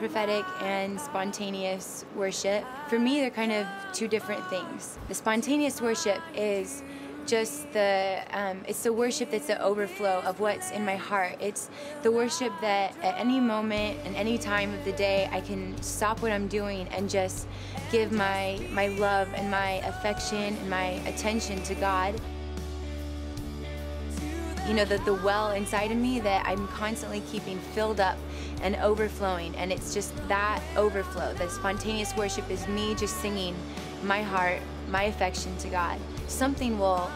prophetic and spontaneous worship. For me, they're kind of two different things. The spontaneous worship is just it's the worship that's the overflow of what's in my heart. It's the worship that at any moment and any time of the day I can stop what I'm doing and just give my love and my affection and my attention to God. You know, the well inside of me that I'm constantly keeping filled up and overflowing, and it's just that overflow. The spontaneous worship is me just singing my heart, my affection to God. Something will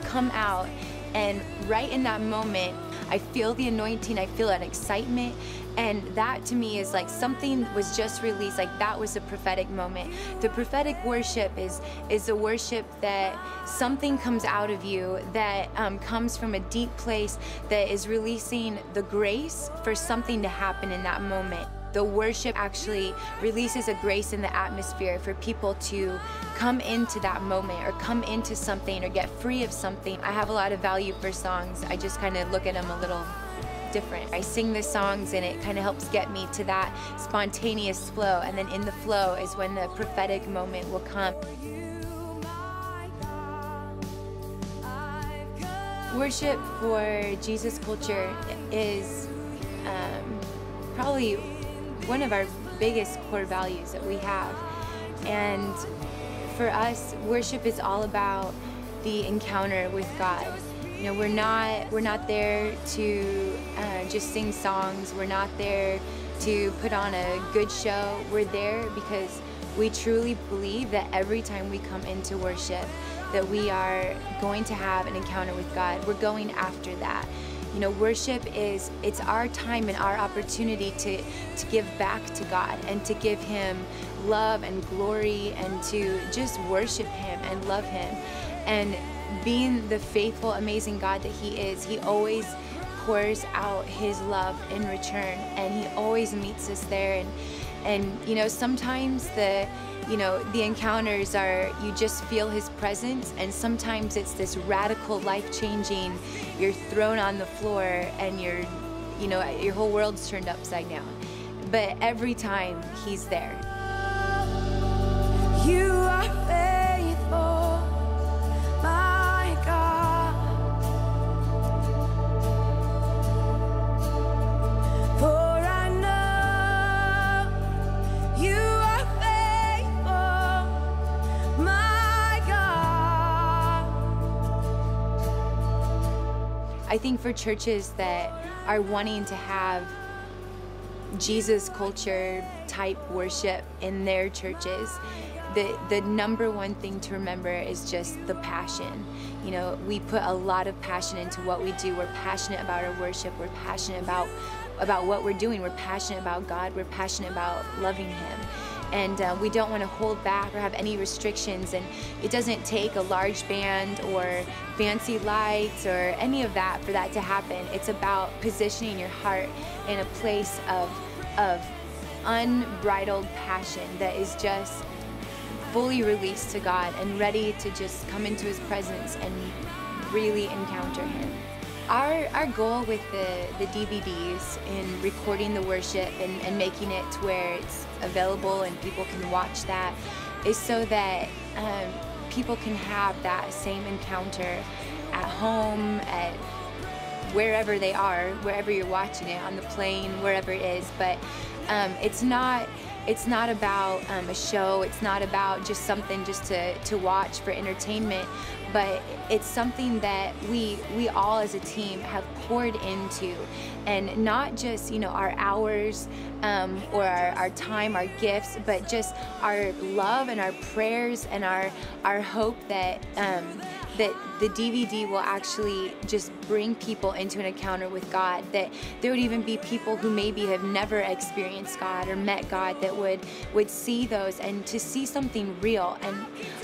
come out, and right in that moment I feel the anointing, I feel an excitement, and that to me is like something was just released, like that was a prophetic moment. The prophetic worship is a worship that something comes out of you that comes from a deep place that is releasing the grace for something to happen in that moment. The worship actually releases a grace in the atmosphere for people to come into that moment or come into something or get free of something. I have a lot of value for songs. I just kind of look at them a little different. I sing the songs and it kind of helps get me to that spontaneous flow, and then in the flow is when the prophetic moment will come. Worship for Jesus culture is probably one of our biggest core values that we have. And for us, worship is all about the encounter with God. You know, we're not there to just sing songs. We're not there to put on a good show. We're there because we truly believe that every time we come into worship, that we are going to have an encounter with God. We're going after that. You know, worship it's our time and our opportunity to give back to God and to give Him love and glory and to just worship Him and love Him. And being the faithful, amazing God that He is, He always pours out His love in return, and He always meets us there. And you know, sometimes the encounters are, you just feel His presence, and sometimes it's this radical, life-changing, you're thrown on the floor and your whole world's turned upside down. But every time He's there. You are faithful, my God. For I know you are faithful, my God. I think for churches that are wanting to have Jesus culture type worship in their churches, the number one thing to remember is just the passion. You know, we put a lot of passion into what we do. We're passionate about our worship. We're passionate about what we're doing. We're passionate about God. We're passionate about loving Him. And we don't want to hold back or have any restrictions. And it doesn't take a large band or fancy lights or any of that for that to happen. It's about positioning your heart in a place of unbridled passion that is just fully released to God and ready to just come into His presence and really encounter Him. Our goal with the DVDs in recording the worship and making it to where it's available and people can watch that is so that people can have that same encounter at home, at wherever they are, wherever you're watching it, on the plane, wherever it is. But it's not about a show. It's not about just something just to watch for entertainment, but it's something that we all as a team have poured into, and not just, you know, our hours or our time, our gifts, but just our love and our prayers and our hope that that the DVD will actually just bring people into an encounter with God, that there would even be people who maybe have never experienced God or met God that would see those and to see something real. And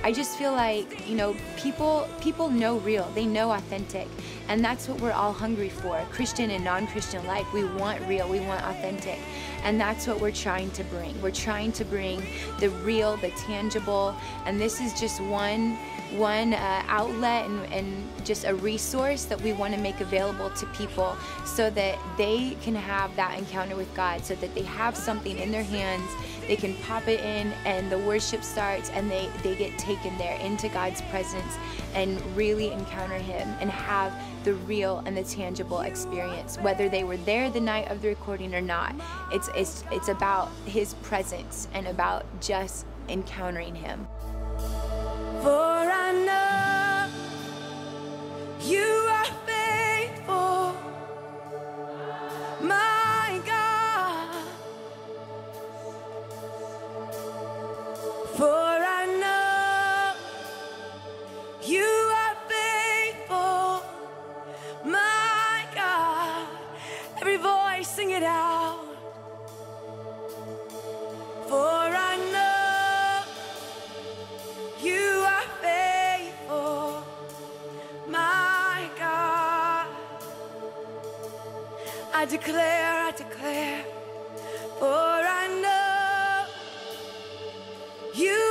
I just feel like, you know, people know real, they know authentic, and that's what we're all hungry for, Christian and non-Christian alike. We want real, we want authentic, and that's what we're trying to bring. We're trying to bring the real, the tangible, and this is just one outlet and just a resource that we want to make available to people so that they can have that encounter with God, so that they have something in their hands, they can pop it in and the worship starts and they get taken there into God's presence and really encounter Him and have the real and the tangible experience, whether they were there the night of the recording or not. It's about His presence and about just encountering Him. For I know you are faithful, my God. For I know you are faithful, my God. Every voice sing it out. For I know you are faithful, my God. I declare, for I know you